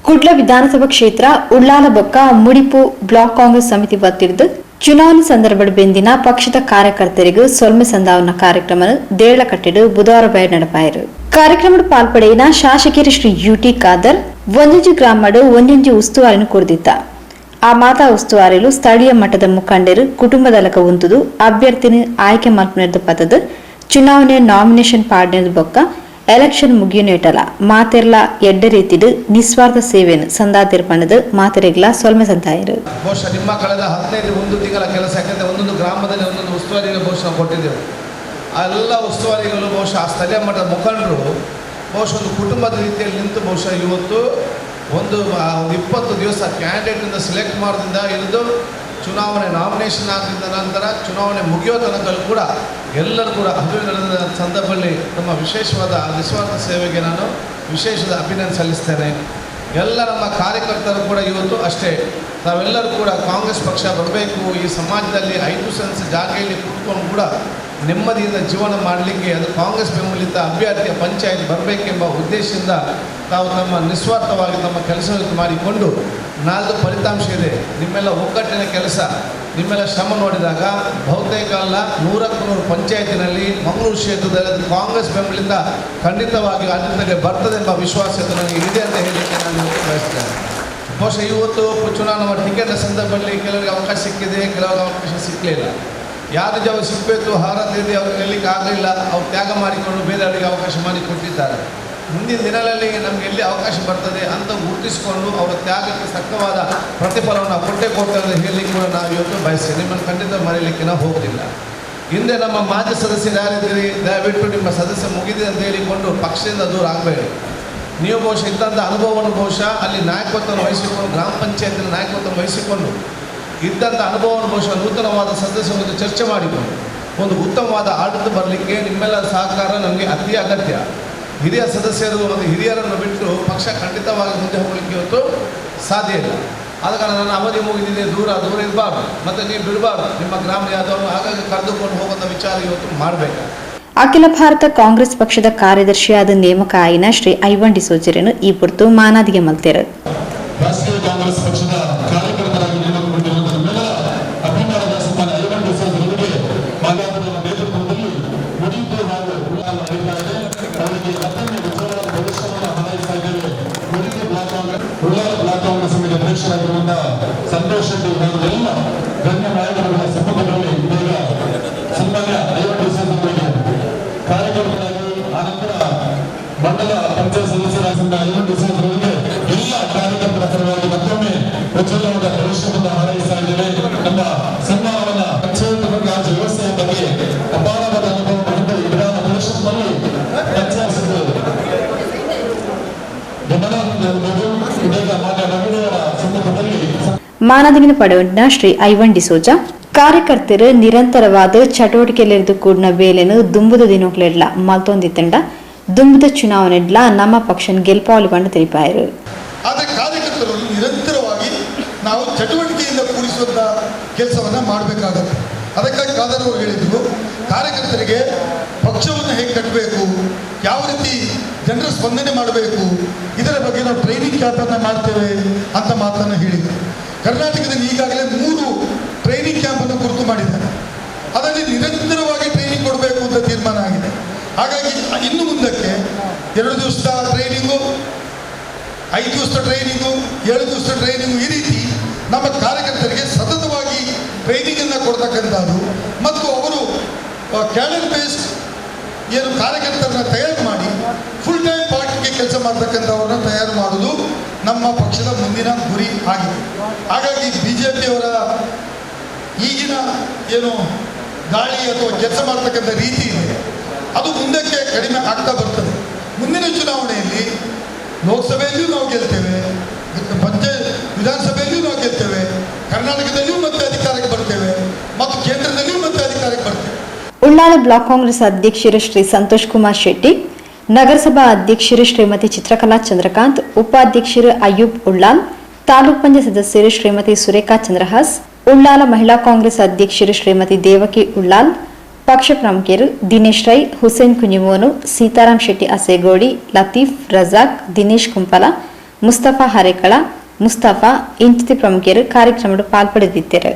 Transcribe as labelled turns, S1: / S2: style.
S1: ಕುಡ್ಲ ವಿಧಾನಸಭಾ ಕ್ಷೇತ್ರ ಉಳ್ಳಾಲ ಬೊಕ್ಕ ಮುಡಿಪು ಬ್ಲಾಕ್ ಕಾಂಗ್ರೆಸ್ ಸಮಿತಿ ವತಿಯಿಂದ ಚುನಾವಣೆ ಸಂದರ್ಭದ ಬೆಂದಿನ ಪಕ್ಷದ ಕಾರ್ಯಕರ್ತರಿಗೂ ಸೊಲ್ಮೆ ಸಂದಾವನ ಕಾರ್ಯಕ್ರಮ ದೇಳಕಟ್ಟಿಡು ಬುಧವಾರ ಬಯಲು ನಡೆಪಾಯಿರು. ಕಾರ್ಯಕ್ರಮದ ಪಾಲ್ಪಡೆಯಿನ ಶಾಸಕರು ಶ್ರೀ ಯುಟಿ ಖಾದರ್ ಒಂಜಂಜಿ ಗ್ರಾಮಡು ಒಂಜಂಜಿ ಉಸ್ತುವಾರಿನ ಕುರಿದಿತ್ತ. ಆ ಮಾತಾ ಉಸ್ತುವಾರಿಲು ಸ್ಥಳೀಯ ಮಟ್ಟದ ಮುಖಂಡರು ಕುಟುಂಬದಲಕ ಉಂತುದು ಅಭ್ಯರ್ಥಿನ ಆಯ್ಕೆ ಮಲ್ಪನೆದ ಪದದ ಚುನಾವಣೆ ನಾಮಿನೇಷನ್ ಪಾಡಿನದ ಬೊಕ್ಕ ಎಲೆಕ್ಷನ್ ಮುಗಿಯುನೇಟಲ ಮಾತೆರ್ಲ ಎಡ್ಡ ರೀತಿಡು ನಿಸ್ವಾರ್ಥ ಸೇವೆಯನ್ನು ಸಂದಾತಿರ್ಪಣದ ಮಾತೆರೆಗ್ಲ ಸೊಲ್ಮೆ ಸಂತಾಯಿರು.
S2: ಬಹುಶಃ ನಿಮ್ಮ ಕಳೆದ 15 ತಿಂಗಳ ಕೆಲಸ, ಯಾಕಂದರೆ ಒಂದೊಂದು ಗ್ರಾಮದಲ್ಲಿ ಒಂದೊಂದು ಉಸ್ತುವಾರಿಗಳು ಬಹುಶಃ ಕೊಟ್ಟಿದ್ದೆವು. ಆ ಎಲ್ಲ ಉಸ್ತುವಾರಿಗಳು ಬಹುಶಃ ಆ ಸ್ಥಳೀಯ ಮಟ್ಟದ ಮುಖಂಡರು ಬಹುಶಃ ಒಂದು ಕುಟುಂಬದ ರೀತಿಯಲ್ಲಿ ನಿಂತು ಬಹುಶಃ ಇವತ್ತು ಒಂದು 20 ದಿವಸ ಕ್ಯಾಂಡಿಡೇಟಿಂದ ಸೆಲೆಕ್ಟ್ ಮಾಡೋದ್ರಿಂದ ಹಿಡಿದು ಚುನಾವಣೆ ನಾಮಿನೇಷನ್ ಆಗಿದ್ದ ನಂತರ ಚುನಾವಣೆ ಮುಗಿಯೋ ತನಕ ಕೂಡ ಎಲ್ಲರೂ ಕೂಡ ನಡೆದ ಸಂದರ್ಭದಲ್ಲಿ ನಮ್ಮ ವಿಶೇಷವಾದ ನಿಸ್ವಾರ್ಥ ಸೇವೆಗೆ ನಾನು ವಿಶೇಷದ ಅಭಿನಂದನೆ ಸಲ್ಲಿಸ್ತೇನೆ. ಎಲ್ಲ ನಮ್ಮ ಕಾರ್ಯಕರ್ತರು ಕೂಡ ಇವತ್ತು ಅಷ್ಟೇ, ನಾವೆಲ್ಲರೂ ಕೂಡ ಕಾಂಗ್ರೆಸ್ ಪಕ್ಷ ಬರಬೇಕು, ಈ ಸಮಾಜದಲ್ಲಿ 5 ಸೆನ್ಸ್ ಜಾಗೆಯಲ್ಲಿ ಕೂತ್ಕೊಂಡು ಕೂಡ ನೆಮ್ಮದಿಯಿಂದ ಜೀವನ ಮಾಡಲಿಕ್ಕೆ ಅದು ಕಾಂಗ್ರೆಸ್ ಬೆಂಬಲಿತ ಅಭ್ಯರ್ಥಿಯ ಪಂಚಾಯತ್ ಬರಬೇಕೆಂಬ ಉದ್ದೇಶದಿಂದ ತಾವು ತಮ್ಮ ನಿಸ್ವಾರ್ಥವಾಗಿ ತಮ್ಮ ಕೆಲಸವನ್ನು ಮಾಡಿಕೊಂಡು ನಾಲ್ಕು ಫಲಿತಾಂಶ ಇದೆ. ನಿಮ್ಮೆಲ್ಲ ಒಗ್ಗಟ್ಟಿನ ಕೆಲಸ, ನಿಮ್ಮೆಲ್ಲ ಶ್ರಮ ನೋಡಿದಾಗ ಬಹುತೇಕ ಅಲ್ಲ 100ಕ್ಕೆ 100 ಪಂಚಾಯತಿನಲ್ಲಿ ಮಂಗಳೂರು ಕ್ಷೇತ್ರದಲ್ಲಿ ಕಾಂಗ್ರೆಸ್ ಬೆಂಬಲಿತ ಖಂಡಿತವಾಗಿ ಆಡಳಿತಕ್ಕೆ ಬರ್ತದೆ ಎಂಬ ವಿಶ್ವಾಸ ನನಗೆ ಇದೆ ಅಂತ ಹೇಳಲಿಕ್ಕೆ ನಾನು ಬಯಸ್ತೇನೆ. ಬಹುಶಃ ಇವತ್ತು ಚುನಾವಣಾ ಟಿಕೆಟ್ನ ಸಂದರ್ಭದಲ್ಲಿ ಕೆಲವರಿಗೆ ಅವಕಾಶ ಸಿಕ್ಕಿದೆ, ಕೆಲವರಿಗೆ ಅವಕಾಶ ಸಿಕ್ಕಲಿಲ್ಲ. ಯಾರು ಜಾವ ಸಿಗಬೇಕು ಅರ್ಹತೆ ಇದೆ ಅವ್ರಿಗೆ ಗೆಲ್ಲಲಿಕ್ಕೆ ಆಗಲಿಲ್ಲ, ಅವ್ರು ತ್ಯಾಗ ಮಾಡಿಕೊಂಡು ಬೇರೆಯವರಿಗೆ ಅವಕಾಶ ಮಾಡಿ ಕೊಟ್ಟಿದ್ದಾರೆ. ಮುಂದಿನ ದಿನಗಳಲ್ಲಿ ನಮಗೆ ಎಲ್ಲಿ ಅವಕಾಶ ಬರ್ತದೆ ಅಂತ ಗುರುತಿಸಿಕೊಂಡು ಅವರ ತ್ಯಾಗಕ್ಕೆ ಸಕ್ಕವಾದ ಪ್ರತಿಫಲವನ್ನು ಕೊಟ್ಟೆ ಕೊಡ್ತಾರೆ ಹೇಳಲಿಕ್ಕೆ ಕೂಡ ನಾವು ಇವತ್ತು ಬಯಸ್ತೇವೆ. ನಿಮ್ಮನ್ನು ಖಂಡಿತ ಮರೆಯಲಿಕ್ಕೆ ನಾವು ಹೋಗೋದಿಲ್ಲ. ಹಿಂದೆ ನಮ್ಮ ಮಾಜಿ ಸದಸ್ಯರು ಯಾರಿದ್ದೀರಿ, ದಯವಿಟ್ಟು ನಿಮ್ಮ ಸದಸ್ಯ ಮುಗಿದಿದೆ ಅಂತ ಹೇಳಿಕೊಂಡು ಪಕ್ಷದಿಂದ ದೂರ ಆಗಬೇಡಿ. ನೀವು ಬಹುಶಃ ಇದ್ದಂಥ ಅನುಭವವನ್ನು ಬಹುಶಃ ಅಲ್ಲಿ ನಾಯಕತ್ವವನ್ನು ವಹಿಸಿಕೊಂಡು ಗ್ರಾಮ ಪಂಚಾಯತಿನ ನಾಯಕತ್ವವನ್ನು ವಹಿಸಿಕೊಂಡು ಇದ್ದಂಥ ಅನುಭವವನ್ನು ಬಹುಶಃ ನೂತನವಾದ ಸದಸ್ಯರ ಜೊತೆ ಚರ್ಚೆ ಮಾಡಿಕೊಂಡು ಒಂದು ಉತ್ತಮವಾದ ಆಡಳಿತ ಬರಲಿಕ್ಕೆ ನಿಮ್ಮೆಲ್ಲರ ಸಹಕಾರ ನಮಗೆ ಅತಿ ಅಗತ್ಯ. ಹಿರಿಯ ಸದಸ್ಯರು ಮತ್ತು ಹಿರಿಯರನ್ನು ಬಿಟ್ಟು ಪಕ್ಷ ಖಂಡಿತವಾಗಿ ಮುಂದೆ ಹೋಗಲಿಕ್ಕೆ ಇವತ್ತು ಸಾಧ್ಯ ಇಲ್ಲ. ಆದ ಕಾರಣ ನನ್ನ ಅವಧಿ ಮುಗಿದಿದೆ, ದೂರ ಇರಬಾರ್ದು, ಮತ್ತು ನೀವು ಬಿಡಬಾರ್ದು. ನಿಮ್ಮ ಗ್ರಾಮ ಯಾದವರು ಹಾಗಾಗಿ ಕರೆದುಕೊಂಡು ಹೋಗುವಂಥ ವಿಚಾರ ಇವತ್ತು ಮಾಡಬೇಕು.
S1: ಅಖಿಲ ಭಾರತ ಕಾಂಗ್ರೆಸ್ ಪಕ್ಷದ ಕಾರ್ಯದರ್ಶಿಯಾದ ನೇಮಕ ಆಯಿನ ಶ್ರೀ ಐವನ್ ಡಿಸೋಜರನ್ನು ಈ ಕುರಿತು ಮಾನಾದಿಗೆ ಮಲ್ತೇರು.
S3: ರಾಷ್ಟ್ರೀಯ ಕಾಂಗ್ರೆಸ್ ಪಕ್ಷದ ಕಾರ್ಯಕರ್ತರಾಗಿ ನೇಮಕಗೊಂಡಿರುವ ನಮ್ಮೆಲ್ಲರ ಅಭಿಮಾನದ ಸನ್ಮಾನ್ಯ ಐವನ್ ಡಿಸೋಜರಿಗೆ ಮಾದಾಪುರದ ನೇತೃತ್ವದಲ್ಲಿ ಮುಡಿಪು ಹಾಗೂ ಉಳ್ಳಾಲ ನಡೀತಾ ಇದೆ. ಅವರಿಗೆ ಮತ್ತೊಮ್ಮೆ ಉಜ್ವಲವಾದ ಭವಿಷ್ಯವನ್ನು ಹಾರೈಸ್ತಾ ಇದ್ದೇವೆ. ಉಳ್ಳಾಲ ಬ್ಲಾಕ್ ಕಾಂಗ್ರೆಸ್ ಸಮಿತಿ ಅಧ್ಯಕ್ಷರಾಗಿರುವಂತಹ ಸಂತೋಷ್ ಶೆಟ್ಟಿ ಹಾಗೂ ಎಲ್ಲ ಗಣ್ಯ ನಾಯಕರುಗಳ ಸಮ್ಮುಖದಲ್ಲಿ ಇದೀಗ ಸನ್ಮಾನ್ಯ ಐವನ್ ಡಿಸೋಜರಿಗೆ ಕಾರ್ಯಕರ್ತರಾಗಿ ಆನಂತರ ಮಂಡಲ ಪಂಚಾಯತ್ ಸದಸ್ಯರಾದ ಐವನ್ ಡಿಸೋಜರಿಗೆ ಎಲ್ಲ ಕಾರ್ಯಕರ್ತರ ಪರವಾಗಿ ಮತ್ತೊಮ್ಮೆ ಉಜ್ವಲವಾದ ಭವಿಷ್ಯವನ್ನು ಹಾರೈಸ್ತಾ ಇದ್ದೇವೆ. ನಮ್ಮ ಸನ್ಮಾನವನ್ನ ಪಂಚಾಯತ್ ರಾಜ್ ವ್ಯವಸ್ಥೆಯ ಬಗ್ಗೆ ಅಪಾರವಾದ ಅನುಭವ ಮಾಡಿದ ಈ ವಿಧಾನ ಪರಿಷತ್ನಲ್ಲಿ ಪಂಚಾಯತ್
S1: ಮಾನದಿನ ಪಡೆಯುವ ಶ್ರೀ ಐವನ್ ಡಿಸೋಜ ಕಾರ್ಯಕರ್ತರು ನಿರಂತರವಾದ ಚಟುವಟಿಕೆಯಲ್ಲಿದ್ದು ಕೂಡಿನ ವೇಳೆನು ದುಂಬುದ ದಿನೋಕ್ಲೆಡ್ಲ ಮಲ್ತೊಂದಿತ್ತಂಡ ದುಂಬುದ ಚುನಾವಣೆಡ್ಲ ನಮ್ಮ ಪಕ್ಷನ ಗೆಲ್ಪಾವಳಿ ಬಂದು ತಿಳಿಪಾಯರು.
S4: ಆದರೆ ಕಾರ್ಯಕರ್ತರು ನಿರಂತರವಾಗಿ ನಾವು ಚಟುವಟಿಕೆಯಿಂದ ಕೂಡಿಸುವಂಥ ಕೆಲಸವನ್ನು ಮಾಡಬೇಕಾಗತ್ತೆ. ಅದಕ್ಕಾಗಿ ಖಾದರ್ ಅವರು ಹೇಳಿದರು, ಕಾರ್ಯಕರ್ತರಿಗೆ ಪಕ್ಷವನ್ನು ಹೇಗೆ ಕಟ್ಟಬೇಕು, ಯಾವ ರೀತಿ ಜನರ ಸ್ಪಂದನೆ ಮಾಡಬೇಕು, ಇದರ ಬಗ್ಗೆ ನಾವು ಟ್ರೈನಿಂಗ್ ಕ್ಯಾಂಪನ್ನು ಮಾಡ್ತೇವೆ ಅಂತ ಮಾತನ್ನು ಹೇಳಿದರು. ಕರ್ನಾಟಕದಲ್ಲಿ ಈಗಾಗಲೇ 3 ಟ್ರೈನಿಂಗ್ ಕ್ಯಾಂಪನ್ನು ಗುರುತು ಮಾಡಿದ್ದಾರೆ. ಅದರಲ್ಲಿ ನಿರಂತರವಾಗಿ ಟ್ರೈನಿಂಗ್ ಕೊಡಬೇಕು ಅಂತ ತೀರ್ಮಾನ ಆಗಿದೆ. ಹಾಗಾಗಿ ಇನ್ನು ಮುಂದಕ್ಕೆ 2 ದಿವಸದ ಟ್ರೈನಿಂಗು, 5 ದಿವಸದ ಟ್ರೈನಿಂಗು, 7 ದಿವಸದ ಟ್ರೈನಿಂಗು, ಈ ರೀತಿ ನಮ್ಮ ಕಾರ್ಯಕರ್ತರಿಗೆ ಸತತವಾಗಿ ಟ್ರೈನಿಂಗನ್ನು ಕೊಡ್ತಕ್ಕಂಥದ್ದು ಮತ್ತು ಅವರು ಕ್ಯಾಡರ್ ಬೇಸ್ಡ್ ಏನು ಕಾರ್ಯಕರ್ತರನ್ನ ತಯಾರು ಮಾಡಿ ಫುಲ್ ಟೈಮ್ ಪಾರ್ಟಿಗೆ ಕೆಲಸ ಮಾಡ್ತಕ್ಕಂಥವ್ರನ್ನ ತಯಾರು ಮಾಡೋದು ನಮ್ಮ ಪಕ್ಷದ ಮುಂದಿನ ಗುರಿ ಆಗಿದೆ. ಹಾಗಾಗಿ BJPಯವರ ಈಗಿನ ಏನು ಗಾಳಿ ಅಥವಾ ಕೆಲಸ ಮಾಡ್ತಕ್ಕಂಥ ರೀತಿ ಇದೆ, ಅದು ಮುಂದಕ್ಕೆ ಕಡಿಮೆ ಆಗ್ತಾ ಬರ್ತದೆ. ಮುಂದಿನ ಚುನಾವಣೆಯಲ್ಲಿ ಲೋಕಸಭೆಯಲ್ಲಿಯೂ ನಾವು ಗೆಲ್ತೇವೆ, ವಿಧಾನಸಭೆಯಲ್ಲಿಯೂ ನಾವು ಗೆಲ್ತೇವೆ, ಕರ್ನಾಟಕದಲ್ಲಿಯೂ ಮತ್ತೆ ಅಧಿಕಾರಕ್ಕೆ ಬರ್ತೇವೆ ಮತ್ತು ಕೇಂದ್ರದಲ್ಲಿಯೂ ಮತ್ತೆ ಅಧಿಕಾರಕ್ಕೆ ಬರ್ತೇವೆ.
S1: ಉಳ್ಳಾಲ ಬ್ಲಾಕ್ ಕಾಂಗ್ರೆಸ್ ಅಧ್ಯಕ್ಷರು ಶ್ರೀ ಸಂತೋಷ್ ಕುಮಾರ್ ಶೆಟ್ಟಿ, ನಗರಸಭಾ ಅಧ್ಯಕ್ಷರು ಶ್ರೀಮತಿ ಚಿತ್ರಕಲಾ ಚಂದ್ರಕಾಂತ್, ಉಪಾಧ್ಯಕ್ಷರು ಅಯ್ಯೂಬ್ ಉಳ್ಳಾಲ್, ತಾಲೂಕ್ ಪಂಚಾಯತ್ ಸದಸ್ಯರು ಶ್ರೀಮತಿ ಸುರೇಖಾ ಚಂದ್ರಹಾಸ್, ಉಳ್ಳಾಲ ಮಹಿಳಾ ಕಾಂಗ್ರೆಸ್ ಅಧ್ಯಕ್ಷರು ಶ್ರೀಮತಿ ದೇವಕಿ ಉಳ್ಳಾಲ್, ಪಕ್ಷ ಪ್ರಮುಖರು ದಿನೇಶ್ ರೈ, ಹುಸೇನ್ ಕುಂಜಿಮೋನು, ಸೀತಾರಾಮ್ ಶೆಟ್ಟಿ ಅಸೇಗೋಡಿ, ಲತೀಫ್ ರಜಾಕ್, ದಿನೇಶ್ ಕುಂಪಲ, ಮುಸ್ತಫಾ ಹರೇಕಳ ಮುಸ್ತಫಾ ಇಂಚಿತಿ ಪ್ರಮುಖರು ಕಾರ್ಯಕ್ರಮದ ಪಾಲ್ಪಡೆದಿದ್ದರು.